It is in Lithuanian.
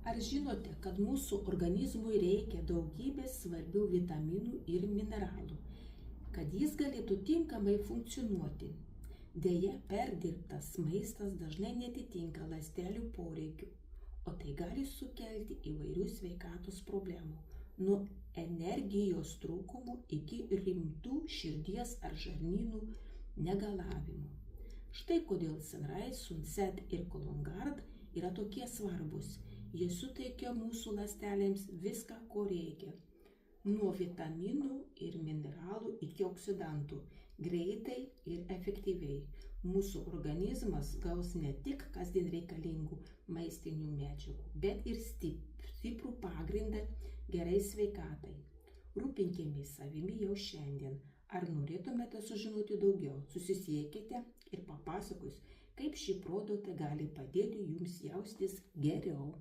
Ar žinote, kad mūsų organizmui reikia daugybės svarbių vitaminų ir mineralų, kad jis galėtų tinkamai funkcionuoti? Deja, perdirbtas maistas dažnai netitinka ląstelių poreikių, o tai gali sukelti įvairių sveikatos problemų, nuo energijos trūkumų iki rimtų širdies ar žarnynų negalavimų. Štai kodėl Sunrise, Sunset ir Colongard yra tokie svarbus. Jie suteikia mūsų ląstelėms viską, ko reikia. Nuo vitaminų ir mineralų iki oksidantų. Greitai ir efektyviai. Mūsų organizmas gaus ne tik kasdien reikalingų maistinių medžiagų, bet ir stiprų pagrindą gerai sveikatai. Rūpinkimės savimi jau šiandien. Ar norėtumėte sužinoti daugiau? Susisiekite ir papasakosiu, kaip šį produktą gali padėti jums jaustis geriau.